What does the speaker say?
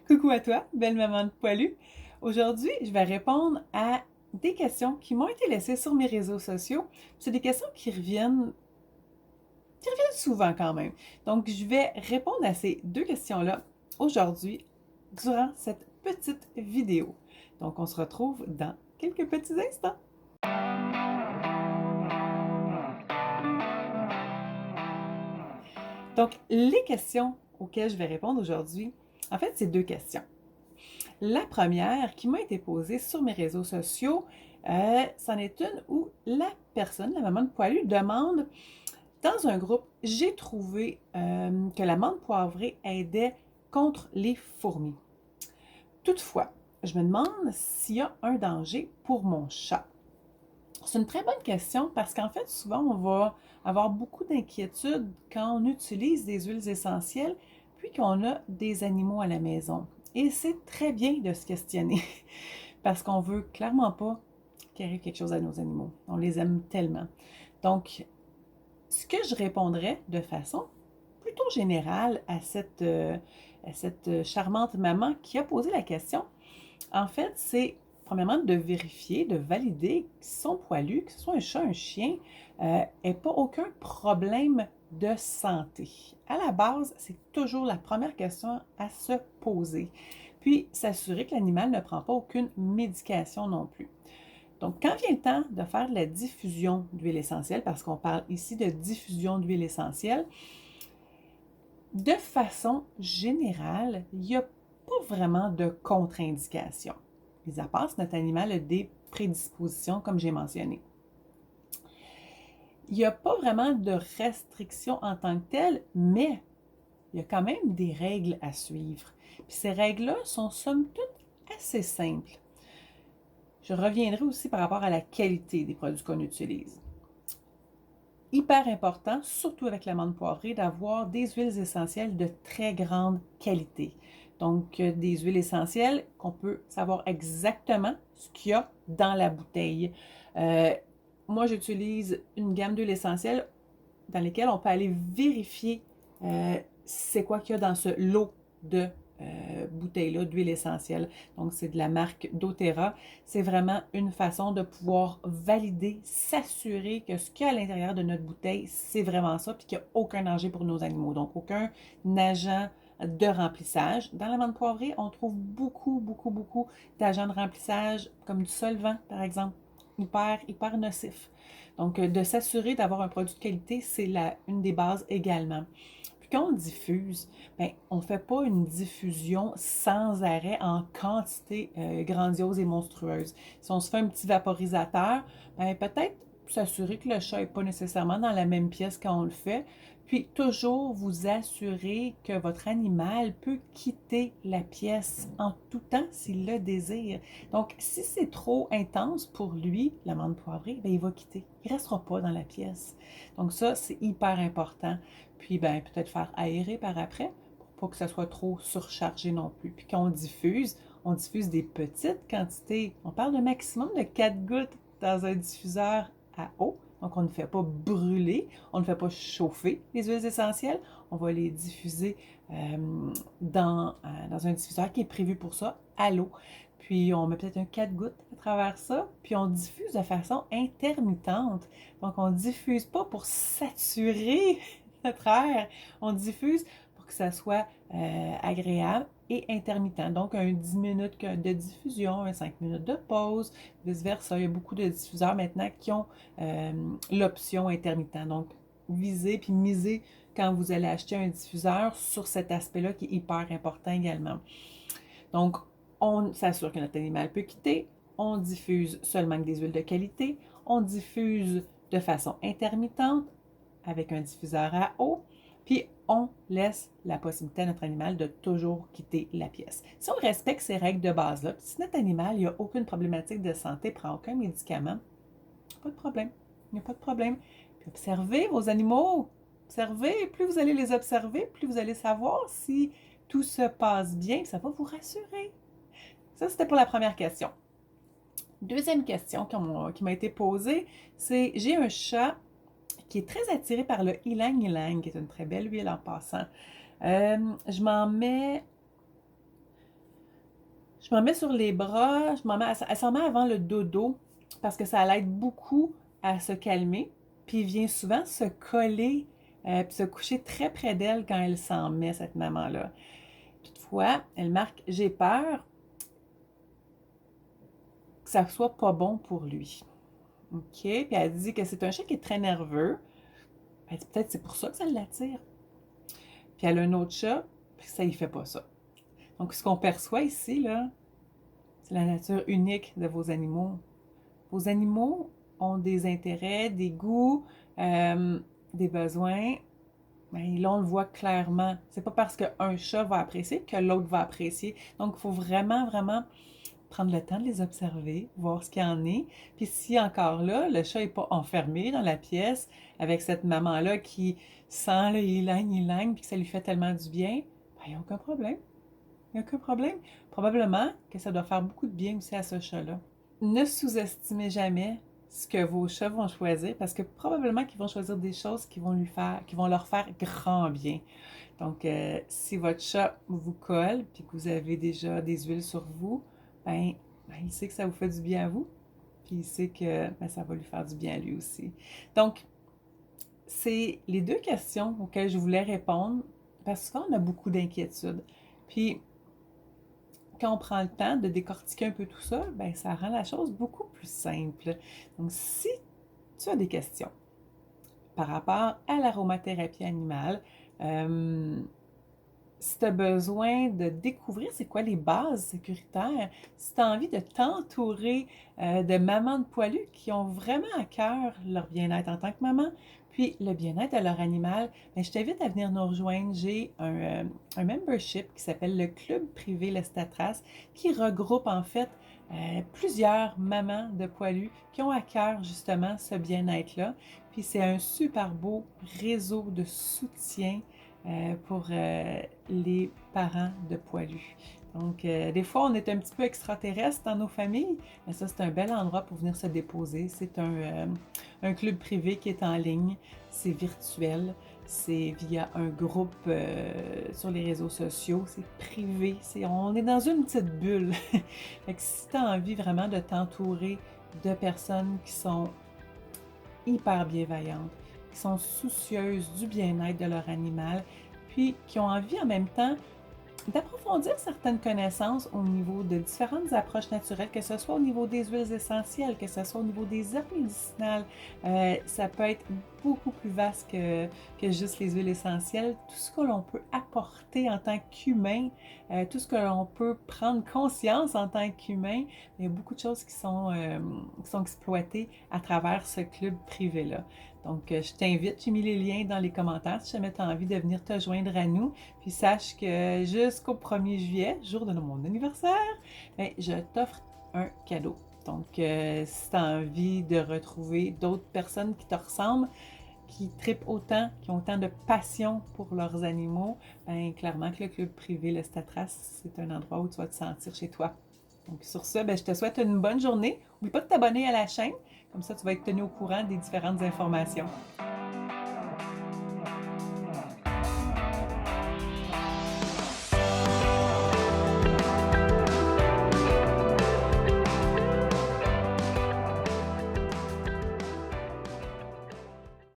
Coucou à toi, belle maman de poilu. Aujourd'hui, je vais répondre à des questions qui m'ont été laissées sur mes réseaux sociaux. C'est des questions qui reviennent souvent quand même. Donc, je vais répondre à ces deux questions-là aujourd'hui durant cette petite vidéo. Donc, on se retrouve dans quelques petits instants. Donc, les questions auxquelles je vais répondre aujourd'hui, en fait, c'est deux questions. La première qui m'a été posée sur mes réseaux sociaux, c'en est une où la personne, la maman de poilu, demande dans un groupe, j'ai trouvé que la menthe poivrée aidait contre les fourmis. Toutefois, je me demande s'il y a un danger pour mon chat. C'est une très bonne question parce qu'en fait, souvent, on va avoir beaucoup d'inquiétudes quand on utilise des huiles essentielles puis qu'on a des animaux à la maison. Et c'est très bien de se questionner parce qu'on veut clairement pas qu'il arrive quelque chose à nos animaux. On les aime tellement. Donc, ce que je répondrais de façon plutôt générale à cette charmante maman qui a posé la question, en fait, c'est premièrement de vérifier, de valider que son poilu, que ce soit un chat, un chien, n'ait pas aucun problème de santé. À la base, c'est toujours la première question à se poser. Puis, s'assurer que l'animal ne prend pas aucune médication non plus. Donc, quand vient le temps de faire de la diffusion d'huile essentielle, parce qu'on parle ici de diffusion d'huile essentielle, de façon générale, il n'y a pas vraiment de contre-indication. Mis à part si notre animal a des prédispositions, comme j'ai mentionné. Il n'y a pas vraiment de restrictions en tant que telles, mais il y a quand même des règles à suivre. Puis ces règles-là sont somme toute assez simples. Je reviendrai aussi par rapport à la qualité des produits qu'on utilise. Hyper important, surtout avec la menthe poivrée, d'avoir des huiles essentielles de très grande qualité. Donc, des huiles essentielles qu'on peut savoir exactement ce qu'il y a dans la bouteille. Euh, Moi, j'utilise une gamme d'huiles essentielles dans lesquelles on peut aller vérifier c'est quoi qu'il y a dans ce lot de bouteilles-là d'huile essentielle. Donc, c'est de la marque doTERRA. C'est vraiment une façon de pouvoir valider, s'assurer que ce qu'il y a à l'intérieur de notre bouteille, c'est vraiment ça, puis qu'il n'y a aucun danger pour nos animaux. Donc, aucun agent de remplissage. Dans la menthe poivrée, on trouve beaucoup, beaucoup, beaucoup d'agents de remplissage, comme du solvant, par exemple, hyper nocif. Donc, de s'assurer d'avoir un produit de qualité, c'est une des bases également. Puis quand on diffuse, ben, on ne fait pas une diffusion sans arrêt en quantité grandiose et monstrueuse. Si on se fait un petit vaporisateur, ben, peut-être s'assurer que le chat n'est pas nécessairement dans la même pièce quand on le fait. Puis toujours vous assurer que votre animal peut quitter la pièce en tout temps s'il le désire. Donc, si c'est trop intense pour lui, l'amande poivrée, ben, il va quitter. Il ne restera pas dans la pièce. Donc ça, c'est hyper important. Puis, ben, peut-être faire aérer par après pour pas que ça soit trop surchargé non plus. Puis quand on diffuse des petites quantités. On parle d'un maximum de 4 gouttes dans un diffuseur à eau. Donc, on ne fait pas brûler, on ne fait pas chauffer les huiles essentielles. On va les diffuser dans un diffuseur qui est prévu pour ça, à l'eau. Puis, on met peut-être un 4 gouttes à travers ça. Puis, on diffuse de façon intermittente. Donc, on ne diffuse pas pour saturer notre air. On diffuse pour que ça soit agréable et intermittent. Donc, un 10 minutes de diffusion, un 5 minutes de pause, vice-versa. Il y a beaucoup de diffuseurs maintenant qui ont l'option intermittent. Donc, visez puis misez quand vous allez acheter un diffuseur sur cet aspect-là qui est hyper important également. Donc, on s'assure que notre animal peut quitter. On diffuse seulement avec des huiles de qualité. On diffuse de façon intermittente avec un diffuseur à eau. Puis, on laisse la possibilité à notre animal de toujours quitter la pièce. Si on respecte ces règles de base-là, si notre animal n'a aucune problématique de santé, prend aucun médicament, pas de problème. Il n'y a pas de problème. Puis observez vos animaux. Observez. Plus vous allez les observer, plus vous allez savoir si tout se passe bien. Ça va vous rassurer. Ça, c'était pour la première question. Deuxième question qui m'a été posée, c'est j'ai un chat qui est très attiré par le ylang ylang, qui est une très belle huile en passant. Je m'en mets Je m'en mets sur les bras, elle s'en met avant le dodo parce que ça l'aide beaucoup à se calmer. Puis il vient souvent se coller puis se coucher très près d'elle quand elle s'en met, cette maman-là. Toutefois, elle marque: j'ai peur que ça soit pas bon pour lui. OK? Puis elle dit que c'est un chat qui est très nerveux. Elle dit peut-être c'est pour ça que ça l'attire. Puis elle a un autre chat, puis ça y fait pas ça. Donc ce qu'on perçoit ici, là, c'est la nature unique de vos animaux. Vos animaux ont des intérêts, des goûts, des besoins. Ben, là, on le voit clairement. C'est pas parce qu'un chat va apprécier que l'autre va apprécier. Donc, il faut vraiment, vraiment prendre le temps de les observer, voir ce qu'il y en est. Puis si encore là, le chat n'est pas enfermé dans la pièce avec cette maman-là qui sent, là, il lagne, puis que ça lui fait tellement du bien, ben, il n'y a aucun problème. Il n'y a aucun problème. Probablement que ça doit faire beaucoup de bien aussi à ce chat-là. Ne sous-estimez jamais ce que vos chats vont choisir parce que probablement qu'ils vont choisir des choses qui vont leur faire grand bien. Donc, si votre chat vous colle puis que vous avez déjà des huiles sur vous, ben, il sait que ça vous fait du bien à vous, puis il sait que ben, ça va lui faire du bien à lui aussi. Donc, c'est les deux questions auxquelles je voulais répondre parce qu'on a beaucoup d'inquiétudes. Puis, quand on prend le temps de décortiquer un peu tout ça, ben, ça rend la chose beaucoup plus simple. Donc, si tu as des questions par rapport à l'aromathérapie animale, si tu as besoin de découvrir c'est quoi les bases sécuritaires, si tu as envie de t'entourer de mamans de poilus qui ont vraiment à cœur leur bien-être en tant que maman, puis le bien-être de leur animal, bien, je t'invite à venir nous rejoindre. J'ai un membership qui s'appelle le Club privé Lestatras qui regroupe en fait plusieurs mamans de poilus qui ont à cœur justement ce bien-être-là. Puis c'est un super beau réseau de soutien pour les parents de poilus. Donc, des fois, on est un petit peu extraterrestre dans nos familles, mais ça, c'est un bel endroit pour venir se déposer. C'est un club privé qui est en ligne, c'est virtuel, c'est via un groupe sur les réseaux sociaux, c'est privé, on est dans une petite bulle. Fait que si tu as envie vraiment de t'entourer de personnes qui sont hyper bienveillantes, qui sont soucieuses du bien-être de leur animal, puis qui ont envie en même temps d'approfondir certaines connaissances au niveau de différentes approches naturelles, que ce soit au niveau des huiles essentielles, que ce soit au niveau des herbes médicinales. Ça peut être beaucoup plus vaste que juste les huiles essentielles. Tout ce que l'on peut apporter en tant qu'humain, tout ce que l'on peut prendre conscience en tant qu'humain, il y a beaucoup de choses qui sont exploitées à travers ce club privé-là. Donc, je t'invite, j'ai mis les liens dans les commentaires si jamais tu as envie de venir te joindre à nous. Puis sache que jusqu'au 1er juillet, jour de mon anniversaire, bien, je t'offre un cadeau. Donc, si tu as envie de retrouver d'autres personnes qui te ressemblent, qui trippent autant, qui ont autant de passion pour leurs animaux, bien, clairement que le club privé, le Statras, c'est un endroit où tu vas te sentir chez toi. Donc, sur ce, bien, je te souhaite une bonne journée. N'oublie pas de t'abonner à la chaîne, comme ça tu vas être tenu au courant des différentes informations.